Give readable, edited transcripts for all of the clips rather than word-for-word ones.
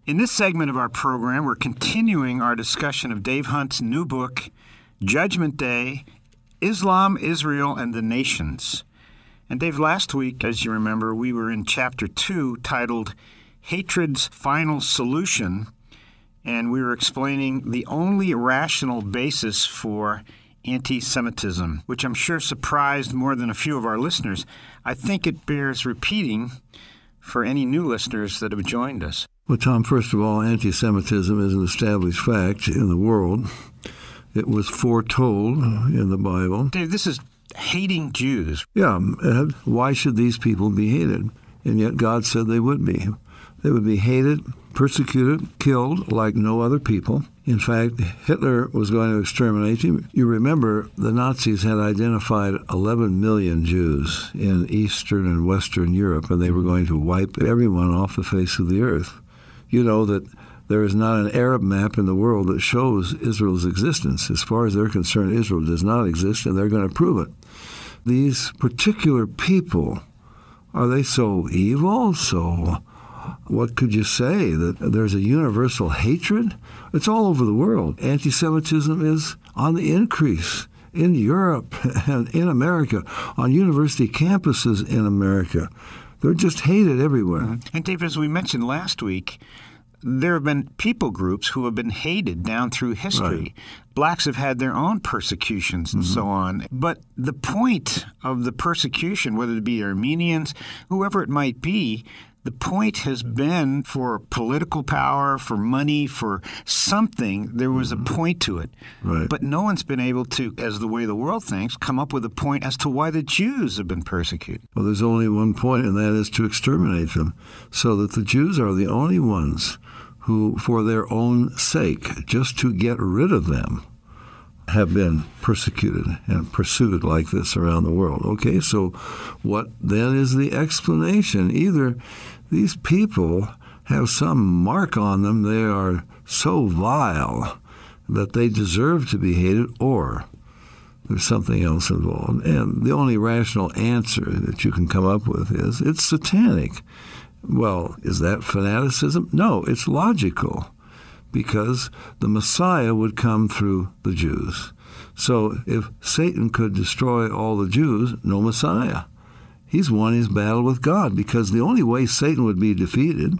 In this segment of our program, we're continuing our discussion of Dave Hunt's new book, Judgment Day, Islam, Israel, and the Nations. And Dave, last week, as you remember, we were in Chapter 2, titled Hatred's Final Solution, and we were explaining the only rational basis for anti-Semitism, which I'm sure surprised more than a few of our listeners. I think it bears repeating for any new listeners that have joined us. Well, Tom, first of all, anti-Semitism is an established fact in the world. It was foretold in the Bible. Dave, this is hating Jews. Yeah, why should these people be hated? And yet God said they would be. They would be hated, persecuted, killed like no other people. In fact, Hitler was going to exterminate him. You remember the Nazis had identified 11 million Jews in Eastern and Western Europe, and they were going to wipe everyone off the face of the earth. You know that there is not an Arab map in the world that shows Israel's existence. As far as they're concerned, Israel does not exist, and they're going to prove it. These particular people, are they so evil? So what could you say? That there's a universal hatred? It's all over the world. Anti-Semitism is on the increase in Europe and in America, on university campuses in America. They're just hated everywhere. And Dave, as we mentioned last week, there have been people groups who have been hated down through history. Right. Blacks have had their own persecutions and so on. But the point of the persecution, whether it be Armenians, whoever it might be, the point has been for political power, for money, for something. There was a point to it. Right. But no one's been able to, as the way the world thinks, come up with a point as to why the Jews have been persecuted. Well, there's only one point, and that is to exterminate them, so that the Jews are the only ones who, for their own sake, just to get rid of them, have been persecuted and pursued like this around the world. Okay, so what then is the explanation? Either these people have some mark on them, they are so vile that they deserve to be hated, or there's something else involved. And the only rational answer that you can come up with is it's satanic. Well, is that fanaticism? No, it's logical, because the Messiah would come through the Jews. So if Satan could destroy all the Jews, no Messiah. He's won his battle with God, because the only way Satan would be defeated,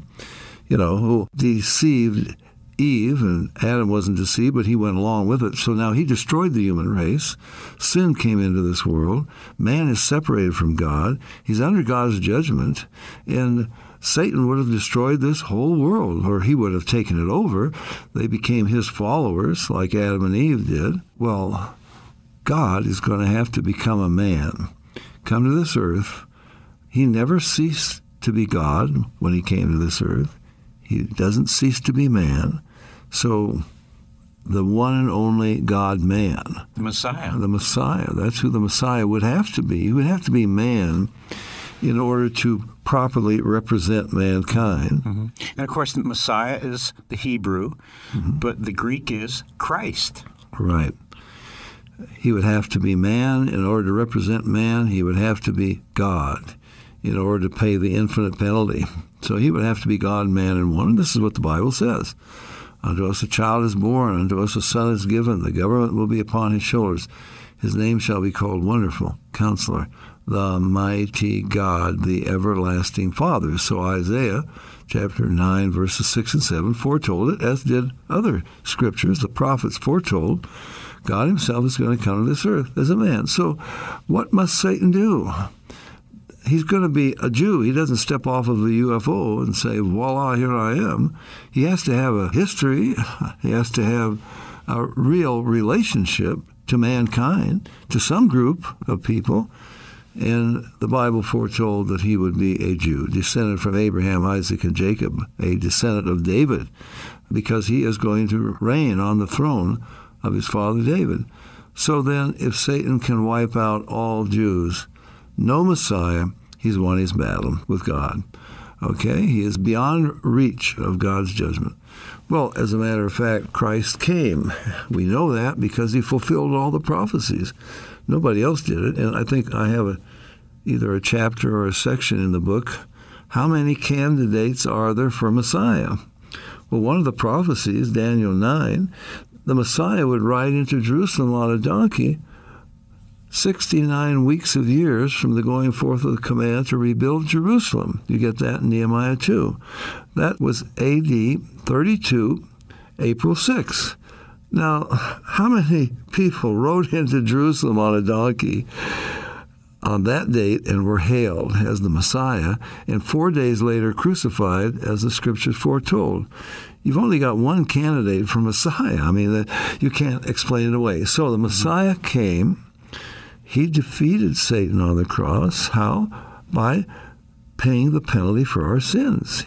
who deceived Eve, and Adam wasn't deceived, but he went along with it. So now he destroyed the human race. Sin came into this world. Man is separated from God. He's under God's judgment. And Satan would have destroyed this whole world, or he would have taken it over. They became his followers, like Adam and Eve did. Well, God is going to have to become a man, come to this earth. He never ceased to be God when he came to this earth. He doesn't cease to be man. So the one and only God-man. The Messiah. The Messiah. That's who the Messiah would have to be. He would have to be man in order to properly represent mankind. And of course, the Messiah is the Hebrew, but the Greek is Christ. Right. He would have to be man. In order to represent man, he would have to be God in order to pay the infinite penalty. So he would have to be God, man, and one. And this is what the Bible says. Unto us a child is born, unto us a son is given. The government will be upon his shoulders. His name shall be called Wonderful, Counselor, the Mighty God, the Everlasting Father. So Isaiah chapter 9, verses 6 and 7 foretold it, as did other scriptures. The prophets foretold God himself is going to come to this earth as a man. So what must Satan do? He's going to be a Jew. He doesn't step off of a UFO and say, voila, here I am. He has to have a history. He has to have a real relationship to mankind, to some group of people. And the Bible foretold that he would be a Jew, descended from Abraham, Isaac, and Jacob, a descendant of David, because he is going to reign on the throne of his father David. So then, if Satan can wipe out all Jews, no Messiah, he's won his battle with God. Okay? He is beyond reach of God's judgment. Well, as a matter of fact, Christ came. We know that because he fulfilled all the prophecies. Nobody else did it. And I think I have either a chapter or a section in the book. How many candidates are there for Messiah? Well, one of the prophecies, Daniel 9, the Messiah would ride into Jerusalem on a donkey 69 weeks of years from the going forth of the command to rebuild Jerusalem. You get that in Nehemiah 2. That was A.D. 32, April 6. Now, how many people rode into Jerusalem on a donkey on that date and were hailed as the Messiah, and 4 days later crucified as the Scriptures foretold? You've only got one candidate for Messiah. I mean, you can't explain it away. So the Messiah came. He defeated Satan on the cross. How? By paying the penalty for our sins.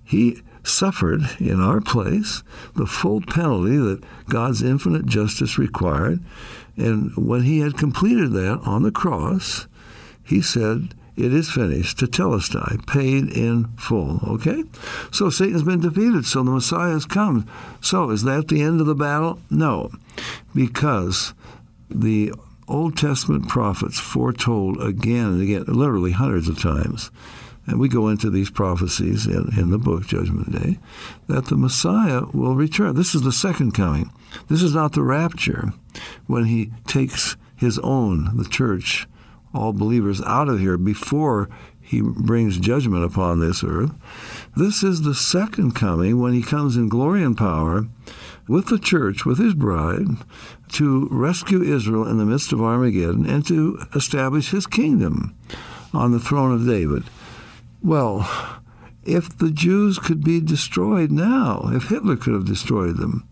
He suffered in our place the full penalty that God's infinite justice required. And when he had completed that on the cross, he said, "It is finished," tetelestai, paid in full. Okay? So Satan's been defeated, so the Messiah has come. So is that the end of the battle? No, because the Old Testament prophets foretold again and again, literally hundreds of times, and we go into these prophecies in the book, Judgment Day, that the Messiah will return. This is the second coming. This is not the rapture, when he takes his own, the church, all believers, out of here before he brings judgment upon this earth. This is the second coming, when he comes in glory and power with the church, with his bride, to rescue Israel in the midst of Armageddon and to establish his kingdom on the throne of David. Well, if the Jews could be destroyed now, if Hitler could have destroyed them,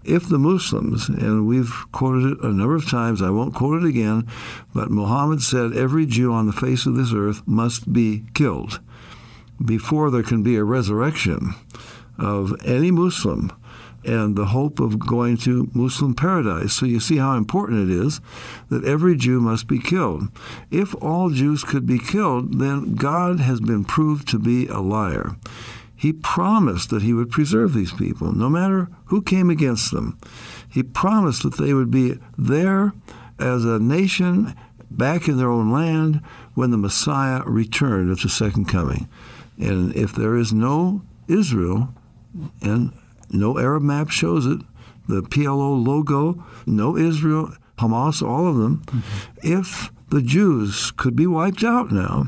if the Muslims, and we've quoted it a number of times, I won't quote it again, but Muhammad said every Jew on the face of this earth must be killed before there can be a resurrection of any Muslim and the hope of going to Muslim paradise. So you see how important it is that every Jew must be killed. If all Jews could be killed, then God has been proved to be a liar. He promised that he would preserve these people, no matter who came against them. He promised that they would be there as a nation back in their own land when the Messiah returned at the second coming. And if there is no Israel, and no Arab map shows it, the PLO logo, no Israel, Hamas, all of them, if the Jews could be wiped out now,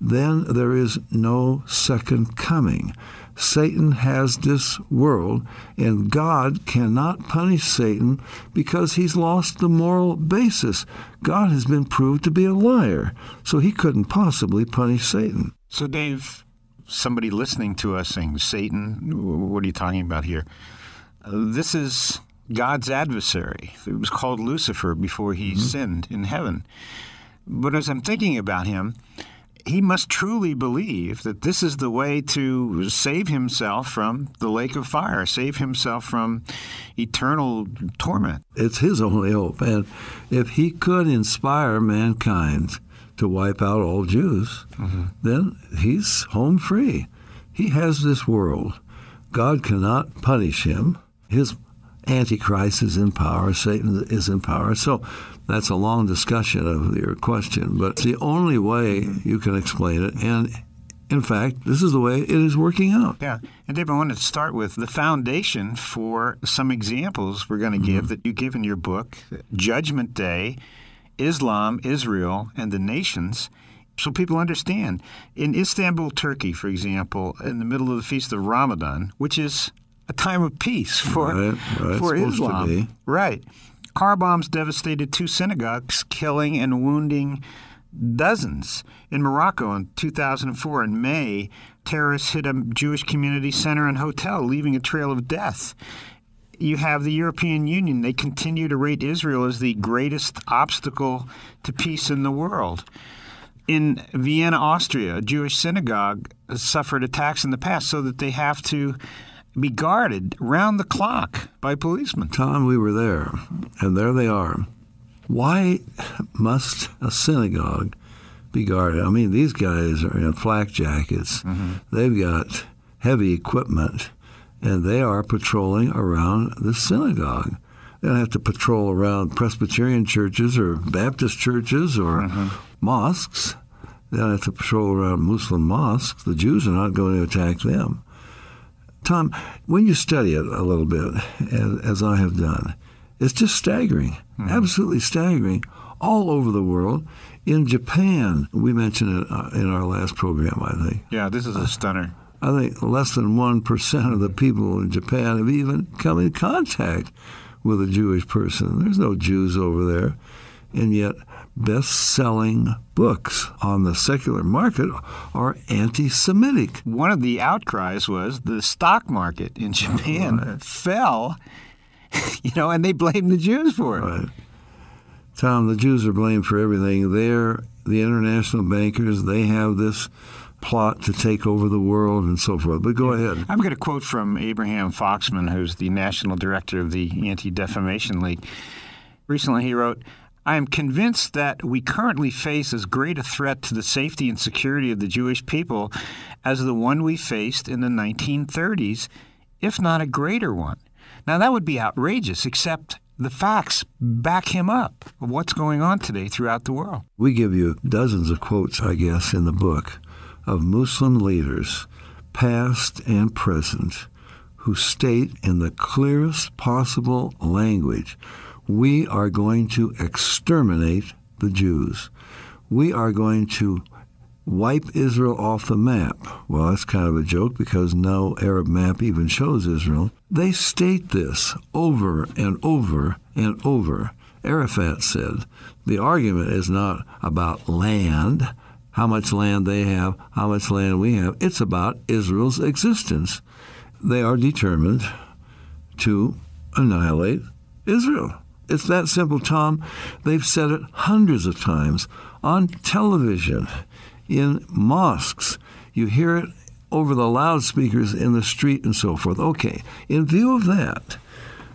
then there is no second coming. Satan has this world, and God cannot punish Satan because he's lost the moral basis. God has been proved to be a liar, so he couldn't possibly punish Satan. So, Dave, somebody listening to us saying, Satan, what are you talking about here? This is God's adversary. It was called Lucifer before he sinned in heaven. But as I'm thinking about him, he must truly believe that this is the way to save himself from the lake of fire, save himself from eternal torment. It's his only hope. And if he could inspire mankind to wipe out all Jews, then he's home free. He has this world. God cannot punish him. His Antichrist is in power. Satan is in power. So that's a long discussion of your question, but it's the only way you can explain it. And in fact, this is the way it is working out. Yeah. And Dave, I wanted to start with the foundation for some examples we're going to give that you give in your book, Judgment Day, Islam, Israel, and the Nations, so people understand. In Istanbul, Turkey, for example, in the middle of the Feast of Ramadan, which is a time of peace for Islam. Right. Car bombs devastated 2 synagogues, killing and wounding dozens. In Morocco in 2004, in May, terrorists hit a Jewish community center and hotel, leaving a trail of death. You have the European Union. They continue to rate Israel as the greatest obstacle to peace in the world. In Vienna, Austria, a Jewish synagogue suffered attacks in the past so that they have to be guarded round the clock by policemen. Tom, we were there, and there they are. Why must a synagogue be guarded? I mean, these guys are in flak jackets. They've got heavy equipment, and they are patrolling around the synagogue. They don't have to patrol around Presbyterian churches or Baptist churches or mosques. They don't have to patrol around Muslim mosques. The Jews are not going to attack them. Tom, when you study it a little bit, as I have done, it's just staggering, absolutely staggering, all over the world. In Japan, we mentioned it in our last program, I think. Yeah, this is a stunner. I think less than 1% of the people in Japan have even come in contact with a Jewish person. There's no Jews over there. And yet, best-selling books on the secular market are anti-Semitic. One of the outcries was the stock market in Japan fell, and they blamed the Jews for it. Right. Tom, the Jews are blamed for everything. They're the international bankers. They have this plot to take over the world and so forth. But go ahead. I'm going to quote from Abraham Foxman, who's the national director of the Anti-Defamation League. Recently he wrote, "I am convinced that we currently face as great a threat to the safety and security of the Jewish people as the one we faced in the 1930s, if not a greater one." Now, that would be outrageous, except the facts back him up of what's going on today throughout the world. We give you dozens of quotes, I guess, in the book of Muslim leaders, past and present, who state in the clearest possible language, we are going to exterminate the Jews. We are going to wipe Israel off the map. Well, that's kind of a joke because no Arab map even shows Israel. They state this over and over and over. Arafat said, the argument is not about land, how much land they have, how much land we have. It's about Israel's existence. They are determined to annihilate Israel. It's that simple, Tom. They've said it hundreds of times on television, in mosques. You hear it over the loudspeakers in the street and so forth. Okay, in view of that,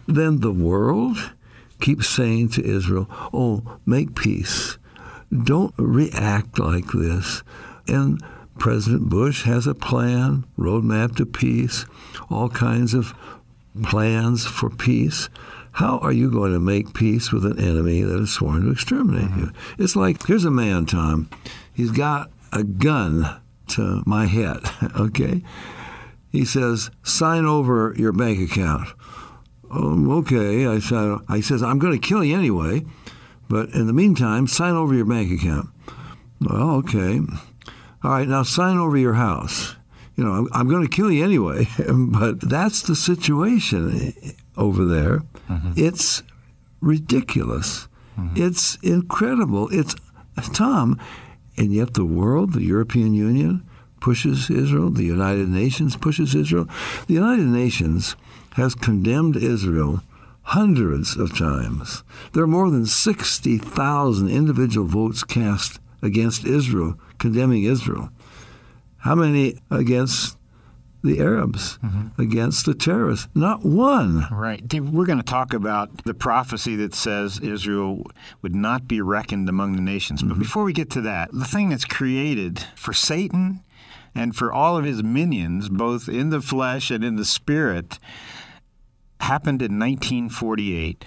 then the world keeps saying to Israel, oh, make peace. Don't react like this. And President Bush has a plan, roadmap to peace, all kinds of plans for peace. How are you going to make peace with an enemy that is sworn to exterminate you? It's like, here's a man, Tom. He's got a gun to my head, okay? He says, sign over your bank account. Okay, I says, I'm going to kill you anyway, but in the meantime, sign over your bank account. Well, okay. All right, now sign over your house. I'm going to kill you anyway, but that's the situation over there. It's ridiculous. It's incredible. It's, Tom, and yet the world, the European Union, pushes Israel. The United Nations pushes Israel. The United Nations has condemned Israel hundreds of times. There are more than 60,000 individual votes cast against Israel, condemning Israel. How many against the Arabs, against the terrorists? Not one. Right. Dave, we're going to talk about the prophecy that says Israel would not be reckoned among the nations. But before we get to that, the thing that's created for Satan and for all of his minions, both in the flesh and in the spirit, happened in 1948.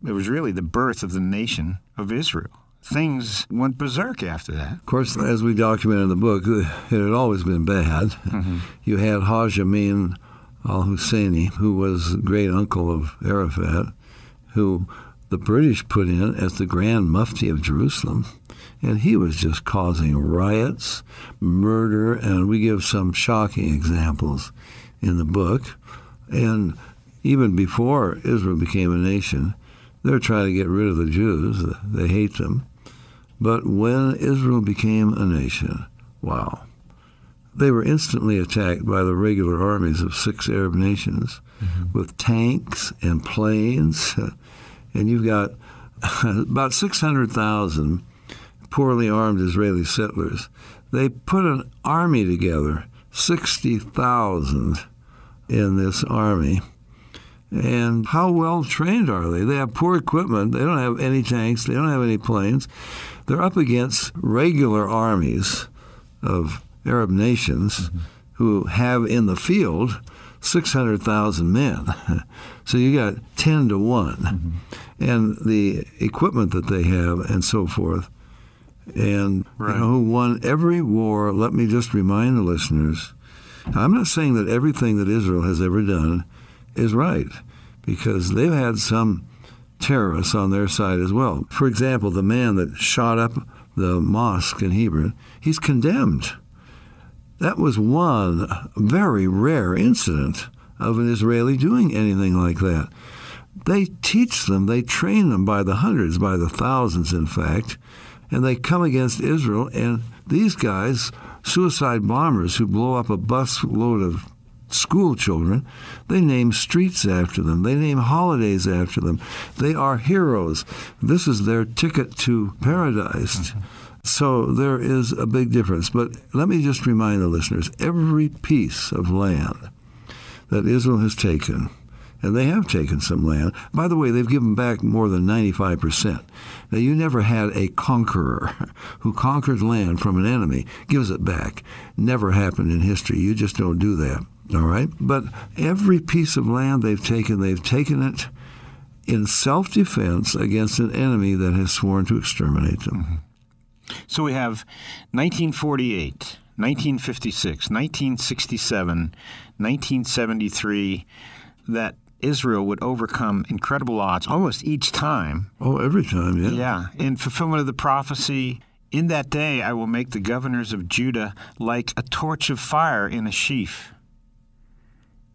It was really the birth of the nation of Israel. Things went berserk after that. Of course, as we document in the book, it had always been bad. You had Haj Amin al-Husseini, who was great uncle of Arafat, who the British put in as the Grand Mufti of Jerusalem. And he was just causing riots, murder, and we give some shocking examples in the book. And even before Israel became a nation, they're trying to get rid of the Jews. They hate them. But when Israel became a nation, wow, they were instantly attacked by the regular armies of 6 Arab nations with tanks and planes. And you've got about 600,000 poorly armed Israeli settlers. They put an army together, 60,000 in this army. And how well trained are they? They have poor equipment. They don't have any tanks. They don't have any planes. They're up against regular armies of Arab nations who have in the field 600,000 men. So you got 10 to 1. And the equipment that they have and so forth. And who won every war, let me just remind the listeners, I'm not saying that everything that Israel has ever done is right, because they've had some terrorists on their side as well. For example, the man that shot up the mosque in Hebron, he's condemned. That was one very rare incident of an Israeli doing anything like that. They teach them, they train them by the hundreds, by the thousands, in fact, and they come against Israel, and these guys, suicide bombers who blow up a bus load of school children, they name streets after them. They name holidays after them. They are heroes. This is their ticket to paradise. Mm-hmm. So there is a big difference. But let me just remind the listeners, every piece of land that Israel has taken, and they have taken some land. By the way, they've given back more than 95%. Now, you never had a conqueror who conquered land from an enemy, gives it back. Never happened in history. You just don't do that, all right? But every piece of land they've taken it in self-defense against an enemy that has sworn to exterminate them. Mm-hmm. So we have 1948, 1956, 1967, 1973, that Israel would overcome incredible odds almost each time. Oh, every time, yeah. Yeah. In fulfillment of the prophecy, in that day I will make the governors of Judah like a torch of fire in a sheaf,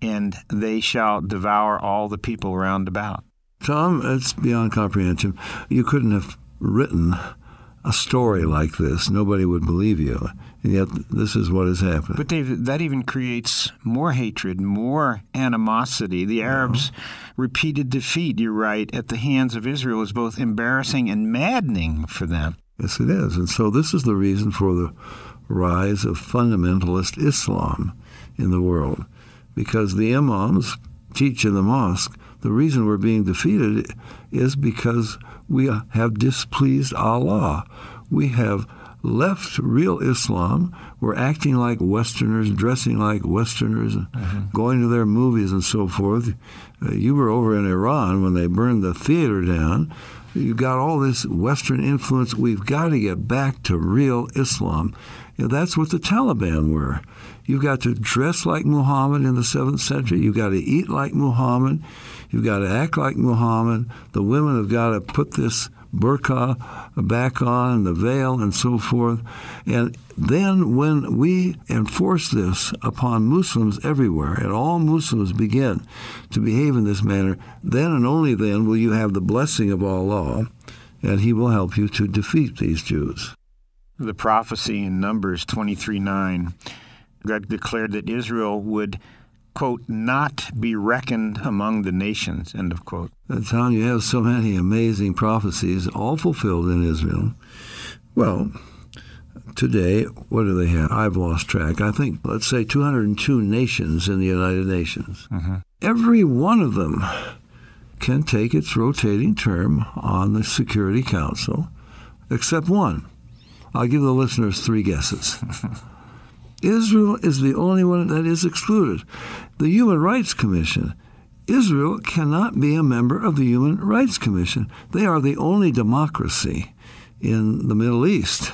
and they shall devour all the people round about. Tom, it's beyond comprehension. You couldn't have written a story like this. Nobody would believe you. And yet this is what has happened. But David, that even creates more hatred, more animosity. The Arabs' repeated defeat, you're right, at the hands of Israel is both embarrassing and maddening for them. Yes, it is. And so this is the reason for the rise of fundamentalist Islam in the world. Because the imams teach in the mosque, the reason we're being defeated is because we have displeased Allah. We have left real Islam. We're acting like Westerners, dressing like Westerners, going to their movies and so forth. You were over in Iran when they burned the theater down. You got all this Western influence. We've got to get back to real Islam. That's what the Taliban were. You've got to dress like Muhammad in the 7th century. You've got to eat like Muhammad. You've got to act like Muhammad. The women have got to put this burqa back on, the veil, and so forth. And then when we enforce this upon Muslims everywhere, and all Muslims begin to behave in this manner, then and only then will you have the blessing of Allah, and He will help you to defeat these Jews. The prophecy in Numbers 23:9, God declared that Israel would, quote, not be reckoned among the nations, end of quote. Tom, you have so many amazing prophecies, all fulfilled in Israel. Well, today, what do they have? I've lost track. I think, let's say, 202 nations in the United Nations. Mm-hmm. Every one of them can take its rotating term on the Security Council, except one. I'll give the listeners 3 guesses. Israel is the only one that is excluded. The Human Rights Commission. Israel cannot be a member of the Human Rights Commission. They are the only democracy in the Middle East.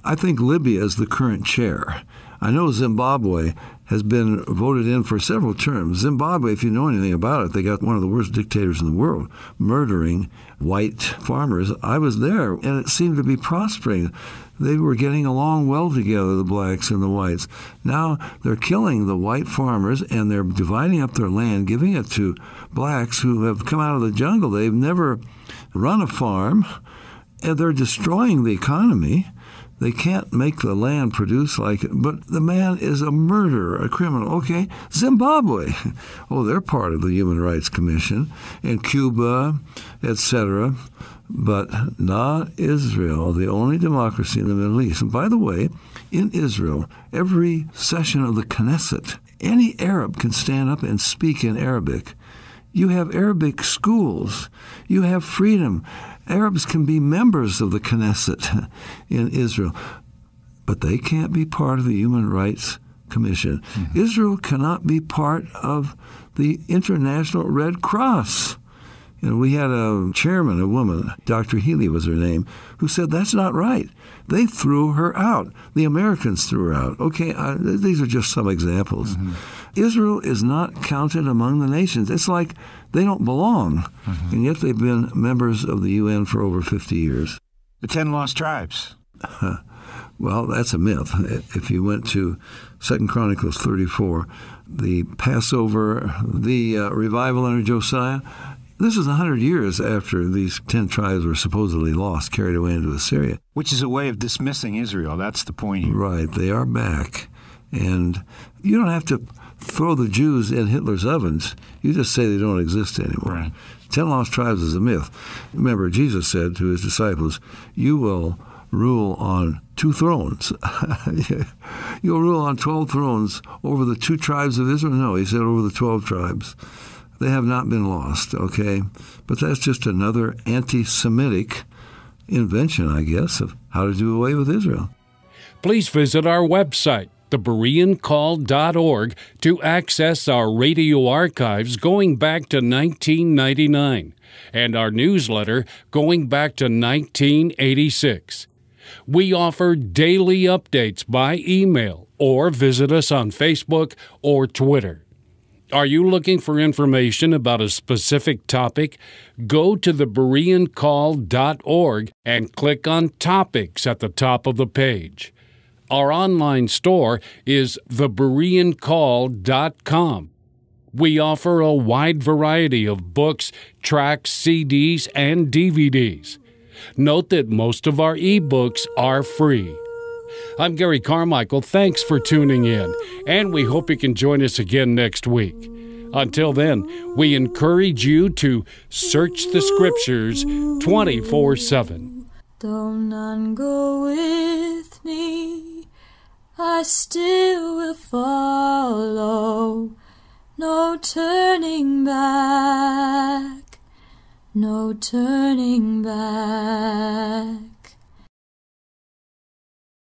I think Libya is the current chair. I know Zimbabwe has been voted in for several terms. Zimbabwe, if you know anything about it, they got one of the worst dictators in the world, murdering white farmers. I was there, and it seemed to be prospering. They were getting along well together, the blacks and the whites. Now they're killing the white farmers, and they're dividing up their land, giving it to blacks who have come out of the jungle. They've never run a farm, and they're destroying the economy. They can't make the land produce like it, but the man is a murderer, a criminal. Okay, Zimbabwe. Oh, they're part of the Human Rights Commission, and Cuba, etc., but not Israel, the only democracy in the Middle East. And by the way, in Israel, every session of the Knesset, any Arab can stand up and speak in Arabic. You have Arabic schools. You have freedom. Arabs can be members of the Knesset in Israel, but they can't be part of the Human Rights Commission. Israel cannot be part of the International Red Cross. And we had a chairman, a woman, Dr. Healy was her name, who said that's not right. They threw her out. The Americans threw her out. Okay, these are just some examples. Israel is not counted among the nations. It's like they don't belong, and yet they've been members of the UN for over 50 years. The 10 lost tribes. Well, that's a myth. If you went to 2 Chronicles 34, the Passover, the revival under Josiah, this is 100 years after these 10 tribes were supposedly lost, carried away into Assyria. Which is a way of dismissing Israel. That's the point here. Right. They are back. And you don't have to throw the Jews in Hitler's ovens. You just say they don't exist anymore. Right. 10 lost tribes is a myth. Remember, Jesus said to his disciples, you will rule on 2 thrones. You'll rule on 12 thrones over the 2 tribes of Israel? No, he said over the 12 tribes. They have not been lost, okay? But that's just another anti-Semitic invention, I guess, of how to do away with Israel. Please visit our website, thebereancall.org, to access our radio archives going back to 1999 and our newsletter going back to 1986. We offer daily updates by email or visit us on Facebook or Twitter. Are you looking for information about a specific topic? Go to thebereancall.org and click on Topics at the top of the page. Our online store is thebereancall.com. We offer a wide variety of books, tracts, CDs, and DVDs. Note that most of our ebooks are free. I'm Gary Carmichael. Thanks for tuning in, and we hope you can join us again next week. Until then, we encourage you to search the Scriptures 24/7. Though none go with me, I still will follow. No turning back, no turning back.